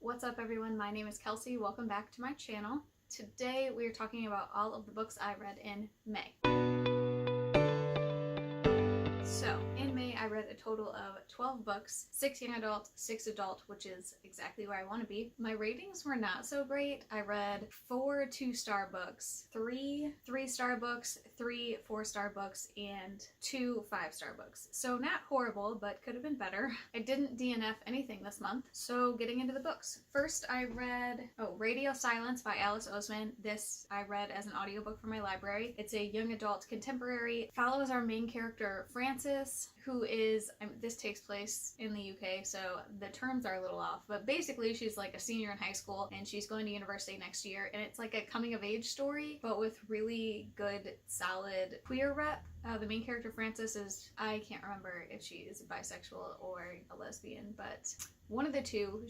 What's up everyone, my name is Kelsey. Welcome back to my channel. Today we are talking about all of the books I read in May. So, in May I read a total of 12 books, 6 young adult, 6 adult, which is exactly where I want to be. My ratings were not so great. I read 4 2-star books, 3 3-star books, 3 4-star books, and 2 5-star books. So not horrible, but could have been better. I didn't DNF anything this month, so getting into the books. First I read, Radio Silence by Alice Oseman. This I read as an audiobook from my library. It's a young adult contemporary. Follows our main character, Frances, who is, this takes place in the UK, so the terms are a little off, but basically she's like a senior in high school and she's going to university next year, and it's like a coming of age story, but with really good, solid queer rep. The main character, Frances, is, I can't remember if she is bisexual or a lesbian, but one of the two.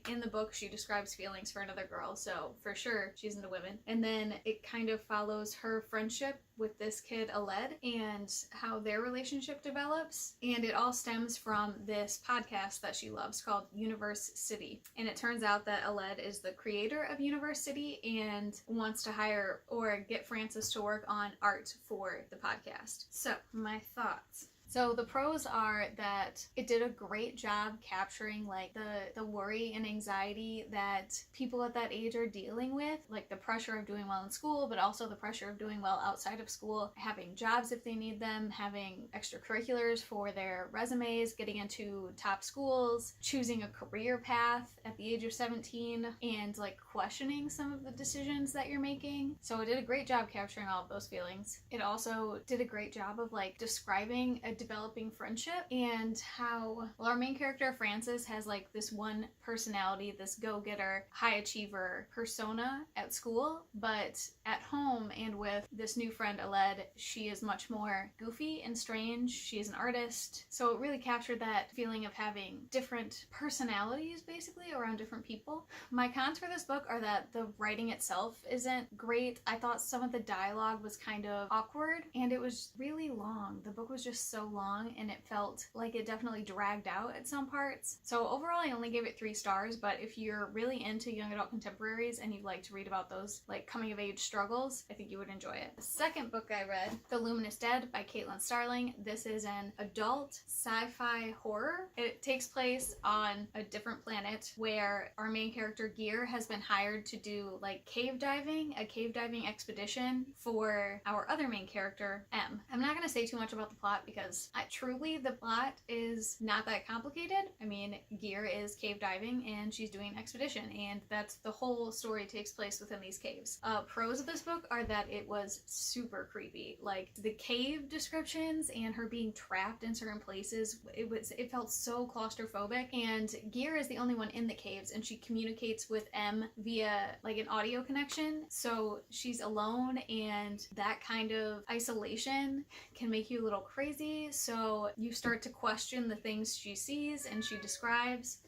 In the book, she describes feelings for another girl, so for sure she's into women. And then it kind of follows her friendship with this kid, Aled, and how their relationship develops. And it all stems from this podcast that she loves called Universe City. And it turns out that Aled is the creator of Universe City and wants to hire or get Frances to work on art for the podcast. So, my thoughts. So the pros are that it did a great job capturing like the worry and anxiety that people at that age are dealing with, like the pressure of doing well in school, but also the pressure of doing well outside of school, having jobs if they need them, having extracurriculars for their resumes, getting into top schools, choosing a career path at the age of 17, and like questioning some of the decisions that you're making. So it did a great job capturing all of those feelings. It also did a great job of like describing a developing friendship and how, well, our main character Frances has like this one personality, this go-getter, high achiever persona at school, but at home and with this new friend Aled, she is much more goofy and strange. She is an artist, so it really captured that feeling of having different personalities basically around different people. My cons for this book are that the writing itself isn't great. I thought some of the dialogue was kind of awkward and it was really long. The book was just so long and it felt like it definitely dragged out at some parts. So overall I only gave it 3 stars, but if you're really into young adult contemporaries and you like to read about those like coming of age struggles, I think you would enjoy it. The second book I read, The Luminous Dead by Caitlin Starling. This is an adult sci-fi horror. It takes place on a different planet where our main character Gear has been hired to do like a cave diving expedition for our other main character, M. I'm not going to say too much about the plot because truly the plot is not that complicated. I mean, Gear is cave diving and she's doing an expedition, and that's the whole story takes place within these caves. Pros of this book are that it was super creepy. Like the cave descriptions and her being trapped in certain places, it felt so claustrophobic, and Gear is the only one in the caves and she communicates with M via like an audio connection, so she's alone, and that kind of isolation can make you a little crazy, so you start to question the things she sees and she describes.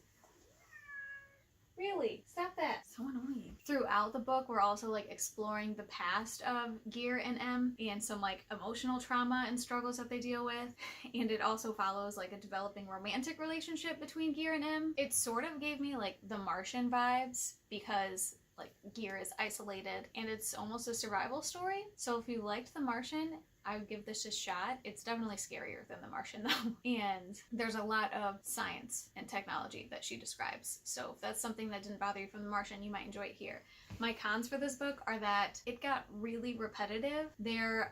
Really? Stop that. So annoying. Throughout the book, we're also like exploring the past of Gear and M and some like emotional trauma and struggles that they deal with. And it also follows like a developing romantic relationship between Gear and M. It sort of gave me like The Martian vibes because like Gear is isolated and it's almost a survival story. So if you liked The Martian, I would give this a shot. It's definitely scarier than The Martian though. And there's a lot of science and technology that she describes. So if that's something that didn't bother you from The Martian, you might enjoy it here. My cons for this book are that it got really repetitive.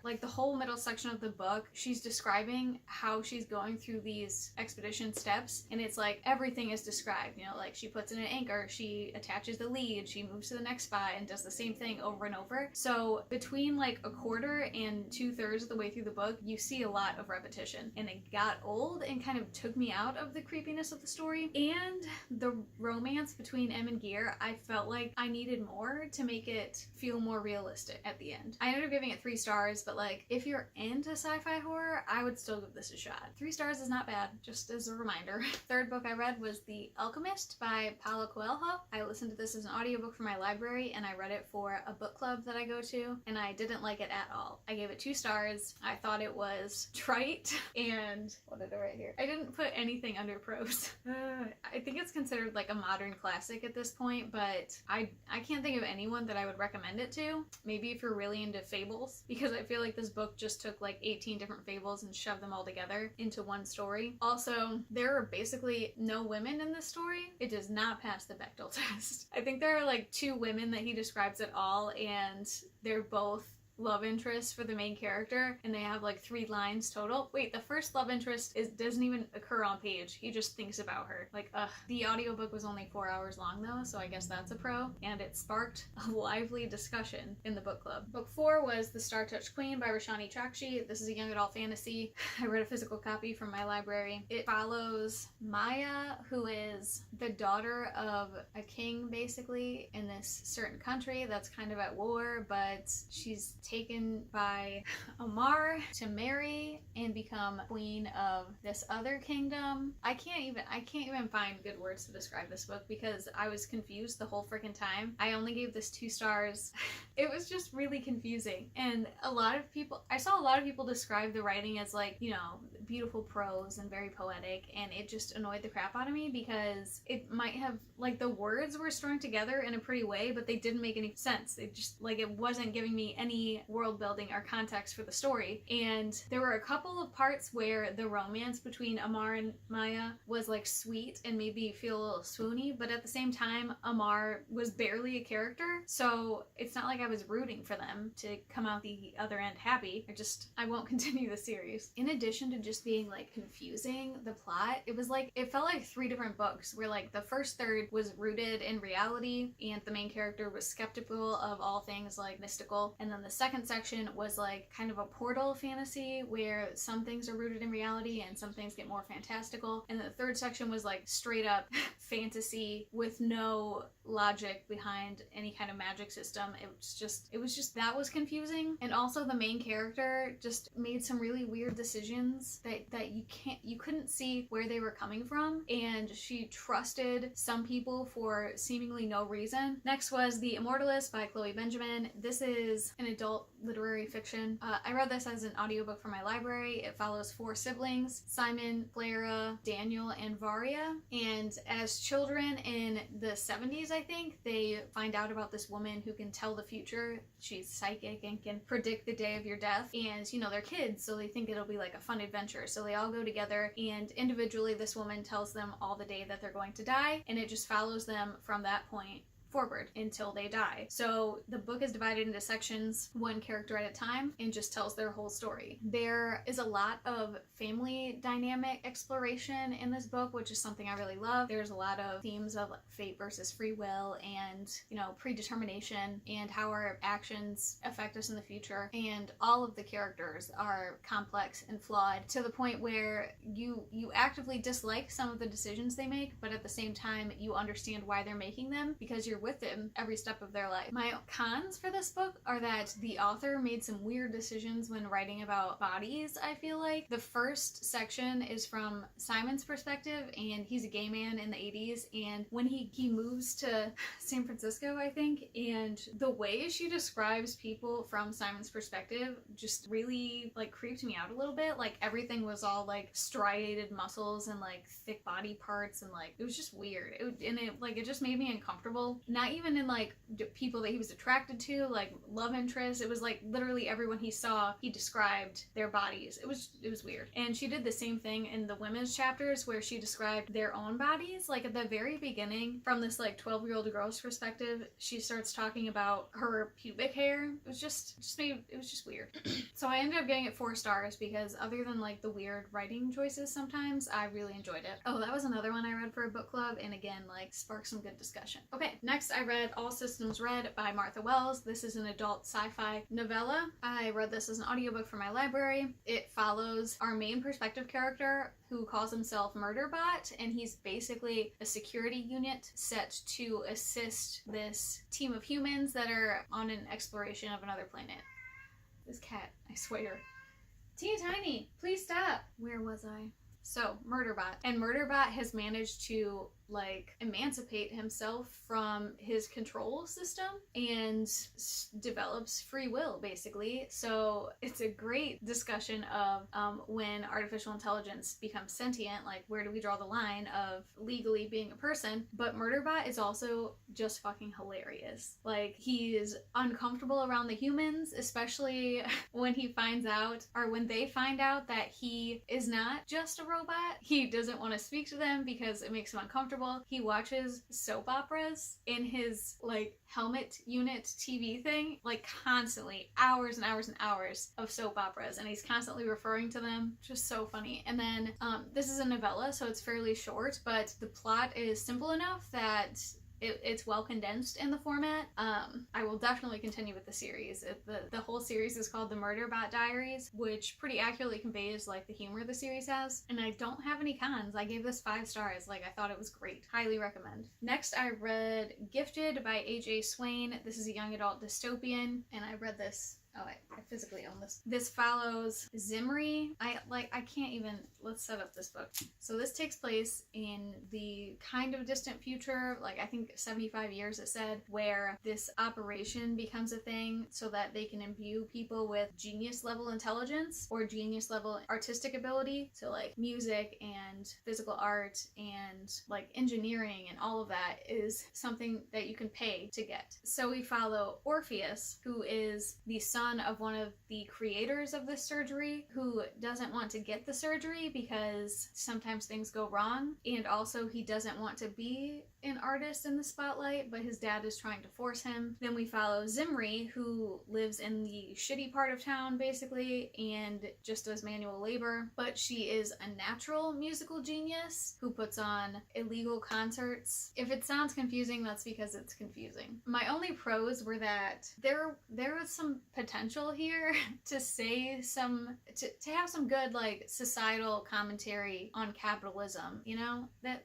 Like the whole middle section of the book, she's describing how she's going through these expedition steps, and it's like everything is described, you know, like she puts in an anchor, she attaches the lead, she moves to the next spot and does the same thing over and over. So between like a quarter and 2/3 of the way through the book, you see a lot of repetition, and it got old and kind of took me out of the creepiness of the story. And the romance between M and Gear, I felt like I needed more to make it feel more realistic at the end. I ended up giving it 3 stars, but like if you're into sci-fi horror, I would still give this a shot. 3 stars is not bad, just as a reminder. Third book I read was The Alchemist by Paulo Coelho. I listened to this as an audiobook for my library, and I read it for a book club that I go to, and I didn't like it at all. I gave it 2 stars. I thought it was trite, and what did I write here? I didn't put anything under pros. I think it's considered like a modern classic at this point, but I can't think of anyone that I would recommend it to. Maybe if you're really into fables, because I feel like this book just took like 18 different fables and shoved them all together into one story. Also, there are basically no women in this story. It does not pass the Bechdel test. I think there are like 2 women that he describes at all, and they're both love interest for the main character, and they have like 3 lines total. Wait, the first love interest doesn't even occur on page. He just thinks about her. Like, ugh. The audiobook was only 4 hours long though, so I guess that's a pro, and it sparked a lively discussion in the book club. Book 4 was The Star-Touched Queen by Roshani Chakshi. This is a young adult fantasy. I read a physical copy from my library. It follows Maya, who is the daughter of a king basically in this certain country that's kind of at war, but she's taken by Amar to marry and become queen of this other kingdom. I can't even find good words to describe this book because I was confused the whole freaking time. I only gave this 2 stars. It was just really confusing, and I saw a lot of people describe the writing as like, you know, beautiful prose and very poetic, and it just annoyed the crap out of me because it might have, like, the words were strung together in a pretty way, but they didn't make any sense. It just, like, it wasn't giving me any world building or context for the story. And there were a couple of parts where the romance between Amar and Maya was like sweet and made me feel a little swoony, but at the same time Amar was barely a character, so it's not like I was rooting for them to come out the other end happy. I won't continue the series. In addition to just being like confusing, the plot, it felt like 3 different books where like the first third was rooted in reality and the main character was skeptical of all things like mystical, and then the second section was like kind of a portal fantasy where some things are rooted in reality and some things get more fantastical, and the third section was like straight up fantasy with no logic behind any kind of magic system. It was just that was confusing. And also the main character just made some really weird decisions that you couldn't see where they were coming from, and she trusted some people for seemingly no reason. Next was The Immortalist by Chloe Benjamin. This is an adult literary fiction. I read this as an audiobook for my library. It follows 4 siblings, Simon, Clara, Daniel, and Varia, and as children in the 70s, I think, they find out about this woman who can tell the future. She's psychic and can predict the day of your death, and you know, they're kids, so they think it'll be like a fun adventure, so they all go together, and individually this woman tells them all the day that they're going to die, and it just follows them from that point forward until they die. So the book is divided into sections, 1 character at a time, and just tells their whole story. There is a lot of family dynamic exploration in this book, which is something I really love. There's a lot of themes of fate versus free will and, you know, predetermination and how our actions affect us in the future. And all of the characters are complex and flawed to the point where you actively dislike some of the decisions they make, but at the same time you understand why they're making them because you're with them every step of their life. My cons for this book are that the author made some weird decisions when writing about bodies, I feel like. The first section is from Simon's perspective, and he's a gay man in the 80s, and when he moves to San Francisco, I think, and the way she describes people from Simon's perspective just really like creeped me out a little bit. Like everything was all like striated muscles and like thick body parts, and like it was just weird. It just made me uncomfortable. Not even in like people that he was attracted to, like love interests. It was like literally everyone he saw, he described their bodies. It was weird. And she did the same thing in the women's chapters where she described their own bodies. Like at the very beginning, from this like 12-year-old girl's perspective, she starts talking about her pubic hair. It was just weird. So I ended up getting it 4 stars because other than like the weird writing choices sometimes, I really enjoyed it. Oh, that was another one I read for a book club, and again, like sparked some good discussion. Okay, next I read All Systems Red by Martha Wells. This is an adult sci-fi novella. I read this as an audiobook for my library. It follows our main perspective character who calls himself Murderbot, and he's basically a security unit set to assist this team of humans that are on an exploration of another planet. This cat, I swear. Teeny Tiny, please stop. Where was I? So, Murderbot. And Murderbot has managed to like emancipate himself from his control system and develops free will, basically. So it's a great discussion of when artificial intelligence becomes sentient, like where do we draw the line of legally being a person. But Murderbot is also just fucking hilarious. Like, he is uncomfortable around the humans, especially when he finds out, or when they find out that he is not just a robot. He doesn't want to speak to them because it makes him uncomfortable. He watches soap operas in his like helmet unit TV thing, like constantly, hours and hours and hours of soap operas, and he's constantly referring to them. Just so funny. And then this is a novella, so it's fairly short, but the plot is simple enough that it's well condensed in the format. I will definitely continue with the series. The whole series is called The Murderbot Diaries, which pretty accurately conveys like the humor the series has. And I don't have any cons. I gave this 5 stars. Like, I thought it was great. Highly recommend. Next, I read Gifted by A.J. Swain. This is a young adult dystopian, and I read this. Oh, I physically own this. This follows Zimri. I can't even, let's set up this book. So this takes place in the kind of distant future, like I think 75 years it said, where this operation becomes a thing so that they can imbue people with genius level intelligence or genius level artistic ability. So like music and physical art and like engineering and all of that is something that you can pay to get. So we follow Orpheus, who is the son of one of the creators of this surgery, who doesn't want to get the surgery because sometimes things go wrong, and also he doesn't want to be an artist in the spotlight, but his dad is trying to force him. Then we follow Zimri, who lives in the shitty part of town basically and just does manual labor, but she is a natural musical genius who puts on illegal concerts. If it sounds confusing, that's because it's confusing. My only pros were that there was some potential here to say some to have some good like societal commentary on capitalism, you know, that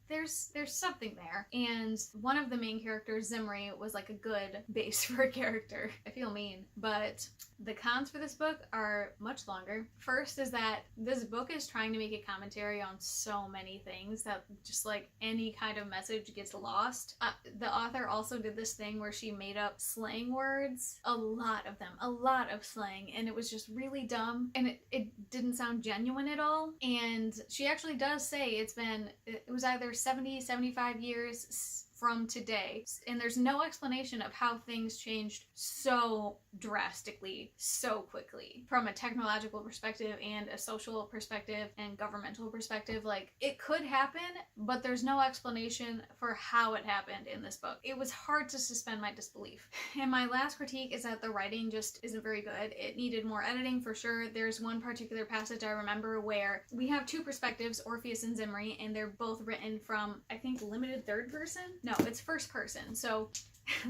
there's something there. And one of the main characters, Zimri, was like a good base for a character. I feel mean, but the cons for this book are much longer. First is that this book is trying to make a commentary on so many things that just like any kind of message gets lost. The author also did this thing where she made up slang words, a lot of them, a lot of slang, and it was just really dumb, and it didn't sound genuine at all. And she actually does say it was either 75 years from today, and there's no explanation of how things changed so drastically, so quickly, from a technological perspective and a social perspective and governmental perspective. Like, it could happen, but there's no explanation for how it happened in this book. It was hard to suspend my disbelief. And my last critique is that the writing just isn't very good. It needed more editing for sure. There's one particular passage I remember where we have 2 perspectives, Orpheus and Zimri, and they're both written from, I think, limited third person? No, it's first person. So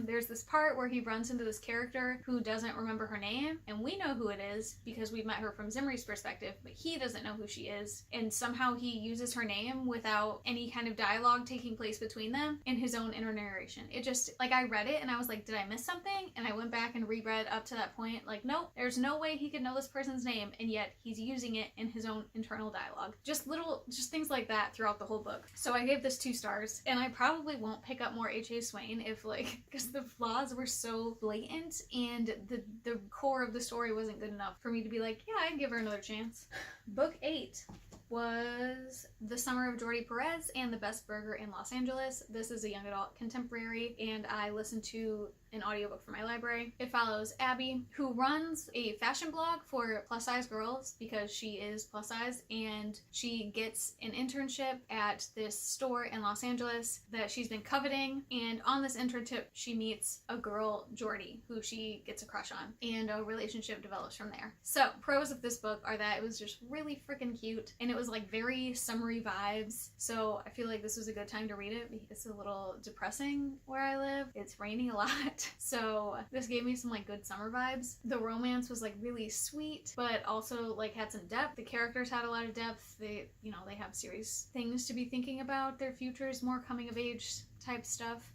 there's this part where he runs into this character who doesn't remember her name, and we know who it is because we've met her from Zimri's perspective, but he doesn't know who she is, and somehow he uses her name without any kind of dialogue taking place between them in his own inner narration. It just, like, I read it and I was like, did I miss something? And I went back and reread up to that point, like, nope, there's no way he could know this person's name, and yet he's using it in his own internal dialogue. Just things like that throughout the whole book. So I gave this 2 stars, and I probably won't pick up more H.A. Swain if, like, because the flaws were so blatant and the core of the story wasn't good enough for me to be like, yeah, I'd give her another chance. Book 8 was The Summer of Jordi Perez and The Best Burger in Los Angeles. This is a young adult contemporary, and I listened to an audiobook from my library. It follows Abby, who runs a fashion blog for plus size girls because she is plus size, and she gets an internship at this store in Los Angeles that she's been coveting, and on this internship she meets a girl, Jordi, who she gets a crush on, and a relationship develops from there. So pros of this book are that it was just really freaking cute, and it was like very summery vibes, so I feel like this was a good time to read it. It's a little depressing where I live. It's raining a lot. So this gave me some like good summer vibes. The romance was like really sweet, but also like had some depth. The characters had a lot of depth. They have serious things to be thinking about their futures, more coming of age type stuff.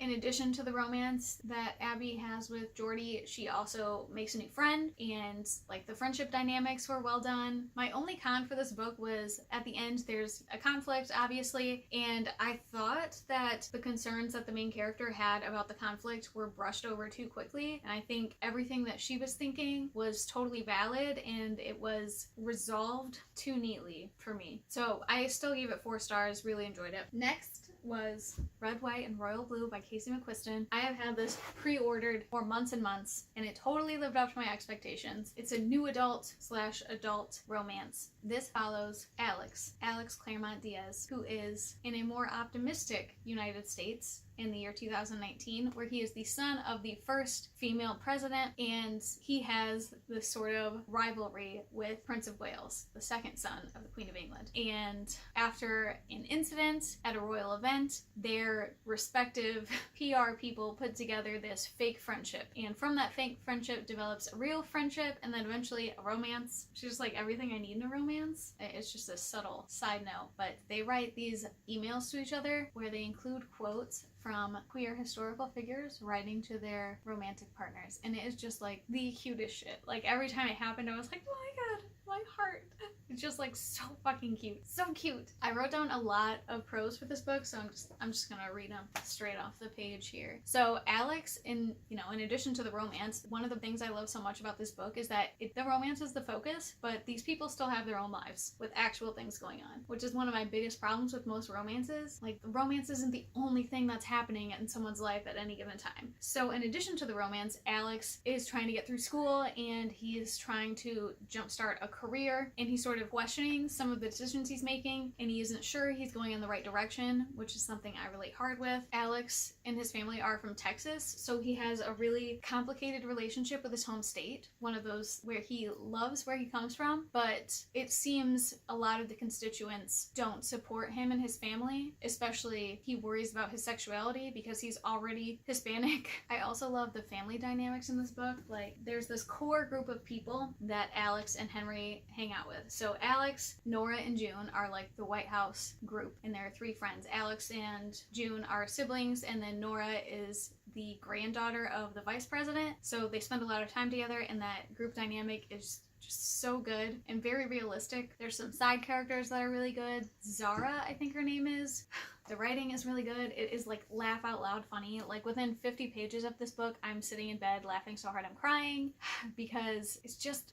In addition to the romance that Abby has with Jordy, she also makes a new friend, and like the friendship dynamics were well done. My only con for this book was at the end there's a conflict, obviously, and I thought that the concerns that the main character had about the conflict were brushed over too quickly, and I think everything that she was thinking was totally valid and it was resolved too neatly for me. So I still gave it 4 stars, really enjoyed it. Next was Red, White, and Royal Blue by Casey McQuiston. I have had this pre-ordered for months and months, and it totally lived up to my expectations. It's a new adult/adult romance. This follows Alex Claremont Diaz, who is in a more optimistic United States in the year 2019, where he is the son of the first female president, and he has this sort of rivalry with Prince of Wales, the second son of the Queen of England. And after an incident at a royal event, their respective PR people put together this fake friendship, and from that fake friendship develops a real friendship, and then eventually a romance. It's just like everything I need in a romance. It's just a subtle side note, but they write these emails to each other where they include quotes from queer historical figures writing to their romantic partners, and it is just like the cutest shit. Like every time it happened I was like, oh my god, my heart. It's just like so fucking cute. So cute. I wrote down a lot of prose for this book, so I'm just gonna read them straight off the page here. So Alex, in addition to the romance, one of the things I love so much about this book is that the romance is the focus, but these people still have their own lives with actual things going on, which is one of my biggest problems with most romances. Like, the romance isn't the only thing that's happening in someone's life at any given time. So in addition to the romance, Alex is trying to get through school, and he is trying to jumpstart a career, and he's sort of questioning some of the decisions he's making, and he isn't sure he's going in the right direction, which is something I relate hard with. Alex and his family are from Texas, so he has a really complicated relationship with his home state, one of those where he loves where he comes from, but it seems a lot of the constituents don't support him and his family, especially he worries about his sexuality because he's already Hispanic. I also love the family dynamics in this book. Like, there's this core group of people that Alex and Henry hang out with. So Alex, Nora, and June are like the White House group, and there are 3 friends. Alex and June are siblings, and then Nora is the granddaughter of the vice president. So they spend a lot of time together, and that group dynamic is just so good and very realistic. There's some side characters that are really good. Zara, I think her name is. The writing is really good. It is like laugh out loud funny. Like within 50 pages of this book, I'm sitting in bed laughing so hard I'm crying because it's just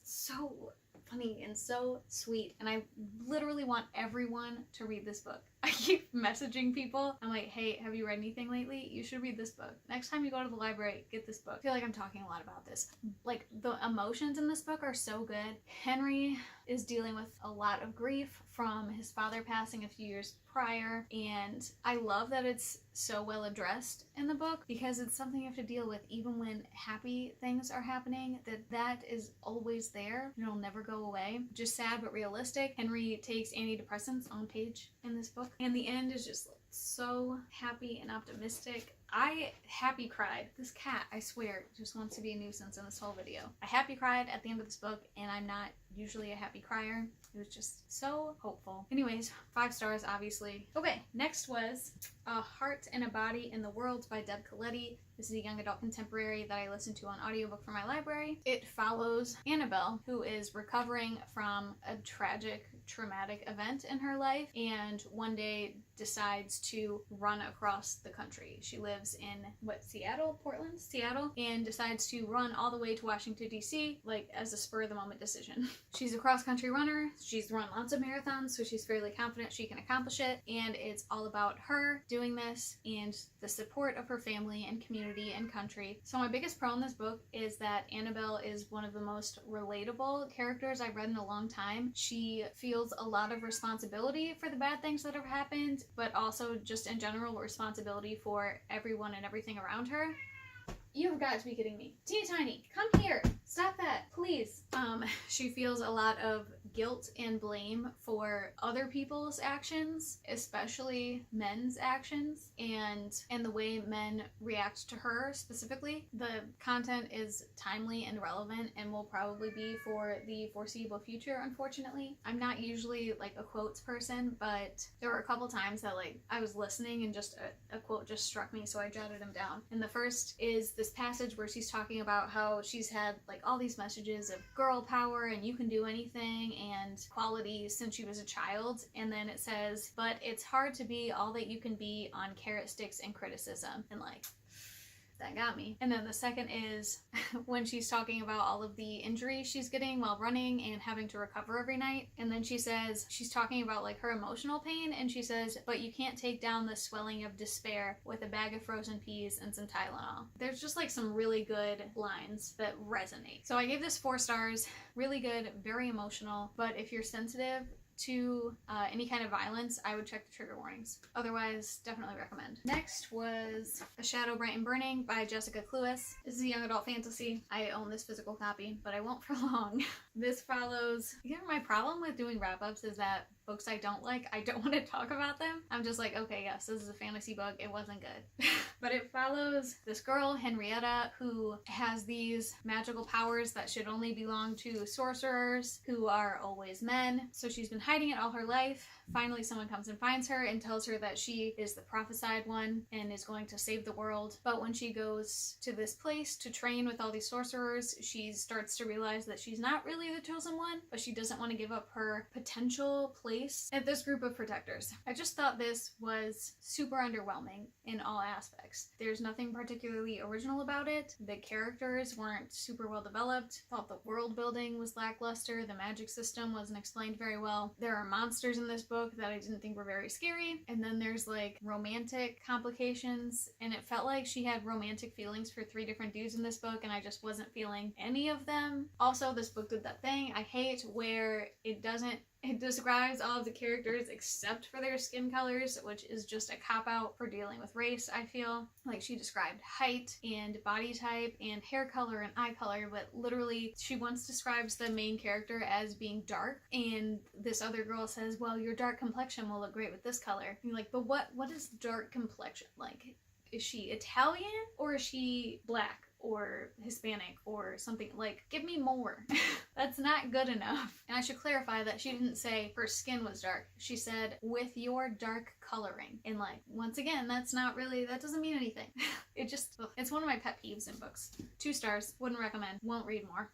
so funny and so sweet, and I literally want everyone to read this book. I keep messaging people. I'm like, hey, have you read anything lately? You should read this book. Next time you go to the library, get this book. I feel like I'm talking a lot about this. Like, the emotions in this book are so good. Henry is dealing with a lot of grief from his father passing a few years prior, and I love that it's so well addressed in the book because it's something you have to deal with even when happy things are happening, that is always there. It'll never go away. Just sad but realistic. Henry takes antidepressants on page in this book, and the end is just so happy and optimistic. I happy cried. This cat, I swear, just wants to be a nuisance in this whole video. I happy cried at the end of this book, and I'm not usually a happy crier. It was just so hopeful. Anyways, 5 stars, obviously. Okay, next was A Heart and a Body in the World by Deb Coletti. This is a young adult contemporary that I listened to on audiobook for my library. It follows Annabelle, who is recovering from a traumatic event in her life, and one day decides to run across the country. She lives in Seattle, and decides to run all the way to Washington, D.C., like as a spur of the moment decision. She's a cross-country runner. She's run lots of marathons, so she's fairly confident she can accomplish it, and it's all about her doing this and the support of her family and community and country. So my biggest pro in this book is that Annabelle is one of the most relatable characters I've read in a long time. She feels a lot of responsibility for the bad things that have happened, but also just in general responsibility for everyone and everything around her. You've got to be kidding me. Teeny Tiny, come here. Stop that, please. She feels a lot of guilt and blame for other people's actions, especially men's actions, and the way men react to her specifically. The content is timely and relevant and will probably be for the foreseeable future, unfortunately. I'm not usually like a quotes person, but there were a couple times that like I was listening and just a quote just struck me, so I jotted them down. And the first is this passage where she's talking about how she's had like all these messages of girl power and you can do anything and quality since she was a child, and then it says, but it's hard to be all that you can be on carrot sticks and criticism, and like that got me. And then the second is when she's talking about all of the injuries she's getting while running and having to recover every night. And then she says, she's talking about like her emotional pain, and she says, but you can't take down the swelling of despair with a bag of frozen peas and some Tylenol. There's just like some really good lines that resonate. So I gave this 4 stars. Really good, very emotional, but if you're sensitive to any kind of violence, I would check the trigger warnings. Otherwise, definitely recommend. Next was A Shadow Bright and Burning by Jessica Cluess. This is a young adult fantasy. I own this physical copy, but I won't for long. This follows, my problem with doing wrap-ups is that books I don't like, I don't want to talk about them. I'm just like, okay, yes, this is a fantasy book. It wasn't good. But it follows this girl, Henrietta, who has these magical powers that should only belong to sorcerers who are always men. So she's been hiding it all her life. Finally, someone comes and finds her and tells her that she is the prophesied one and is going to save the world. But when she goes to this place to train with all these sorcerers, she starts to realize that she's not really the chosen one, but she doesn't want to give up her potential place at this group of protectors. I just thought this was super underwhelming in all aspects. There's nothing particularly original about it. The characters weren't super well developed. Thought the world building was lackluster. The magic system wasn't explained very well. There are monsters in this book that I didn't think were very scary. And then there's like romantic complications, and it felt like she had romantic feelings for 3 different dudes in this book, and I just wasn't feeling any of them. Also, this book did that thing I hate where it describes all of the characters except for their skin colors, which is just a cop-out for dealing with race, I feel. Like, she described height and body type and hair color and eye color, but literally she once describes the main character as being dark, and this other girl says, well, your dark complexion will look great with this color. And you're like, but what is dark complexion? Like, is she Italian or is she black? Or Hispanic or something. Like, give me more. That's not good enough. And I should clarify that she didn't say her skin was dark. She said, with your dark coloring. And like, once again, that doesn't mean anything. It's one of my pet peeves in books. 2 stars, wouldn't recommend, won't read more.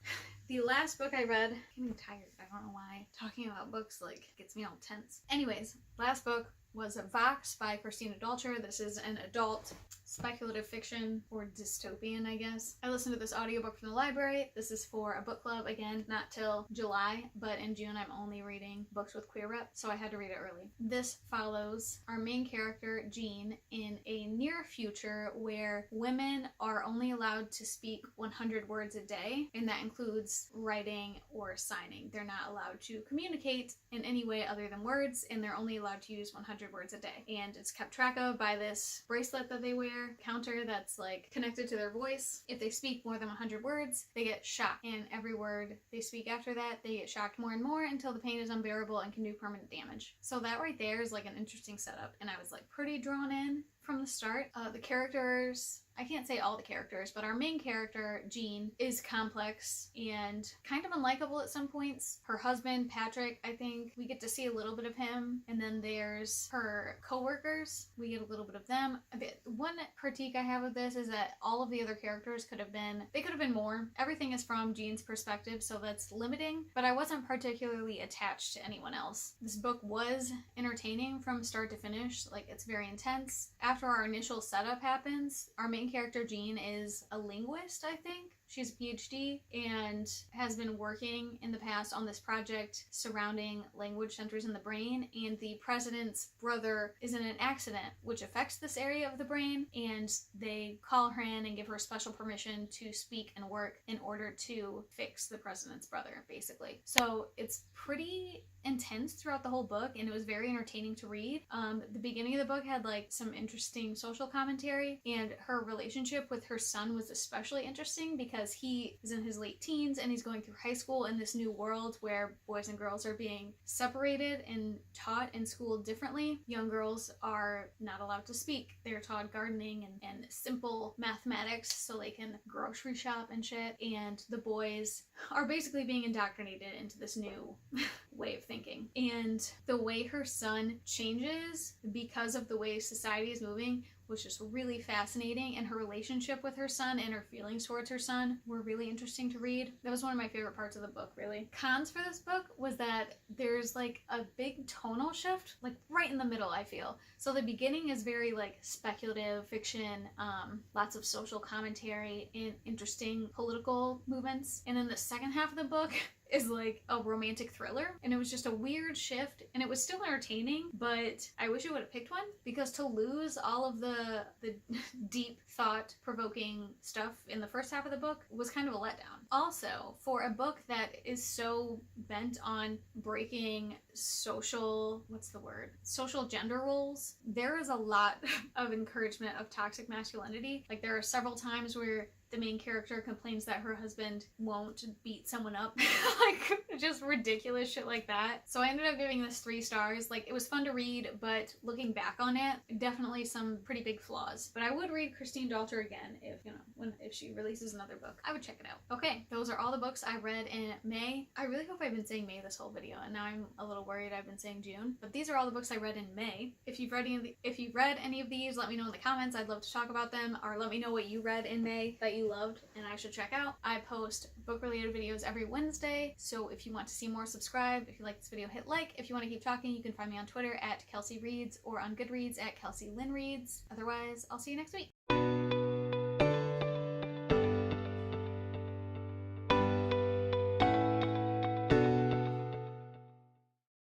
The last book I read, I'm getting tired, I don't know why. Talking about books like gets me all tense. Anyways, last book was Vox by Christina Dolcher. This is an adult speculative fiction, or dystopian, I guess. I listened to this audiobook from the library. This is for a book club, again, not till July, but in June I'm only reading books with queer rep, so I had to read it early. This follows our main character, Jean, in a near future where women are only allowed to speak 100 words a day, and that includes writing or signing. They're not allowed to communicate in any way other than words, and they're only allowed to use 100 words a day. And it's kept track of by this bracelet that they wear, counter that's like connected to their voice. If they speak more than 100 words, they get shocked, and every word they speak after that, they get shocked more and more until the pain is unbearable and can do permanent damage. So that right there is like an interesting setup, and I was like pretty drawn in from the start. The characters, I can't say all the characters, but our main character, Jean, is complex and kind of unlikable at some points. Her husband, Patrick, I think we get to see a little bit of him. And then there's her co-workers. We get a little bit of them. One critique I have of this is that all of the other characters could have been more. Everything is from Jean's perspective, so that's limiting, but I wasn't particularly attached to anyone else. This book was entertaining from start to finish. Like, it's very intense. After our initial setup happens, our main character Jean is a linguist, I think. She's a PhD and has been working in the past on this project surrounding language centers in the brain, and the president's brother is in an accident which affects this area of the brain, and they call her in and give her special permission to speak and work in order to fix the president's brother, basically. So it's pretty intense throughout the whole book, and it was very entertaining to read. The beginning of the book had like some interesting social commentary, and her relationship with her son was especially interesting because he is in his late teens and he's going through high school in this new world where boys and girls are being separated and taught in school differently. Young girls are not allowed to speak. They're taught gardening and simple mathematics so they can grocery shop and shit, and the boys are basically being indoctrinated into this new way of thinking. And the way her son changes because of the way society is moving was just really fascinating, and her relationship with her son and her feelings towards her son were really interesting to read. That was one of my favorite parts of the book, really. Cons for this book was that there's like a big tonal shift, like right in the middle, I feel. So the beginning is very like speculative fiction, lots of social commentary and interesting political movements. And then the second half of the book is like a romantic thriller, and it was just a weird shift, and it was still entertaining, but I wish I would have picked one, because to lose all of the deep thought-provoking stuff in the first half of the book was kind of a letdown. Also, for a book that is so bent on breaking social gender roles, there is a lot of encouragement of toxic masculinity. Like, there are several times where the main character complains that her husband won't beat someone up. Like, just ridiculous shit like that. So I ended up giving this 3 stars. Like, it was fun to read, but looking back on it, definitely some pretty big flaws. But I would read Christine Dalter again if she releases another book. I would check it out. Okay, those are all the books I read in May. I really hope I've been saying May this whole video, and now I'm a little worried I've been saying June. But these are all the books I read in May. If you've read any of these, let me know in the comments. I'd love to talk about them, or let me know what you read in May that you loved and I should check out. I post book-related videos every Wednesday, so if you want to see more, subscribe. If you like this video, hit like. If you want to keep talking, you can find me on Twitter at Kelsey Reads or on Goodreads at Kelsey Lynn Reads. Otherwise, I'll see you next week.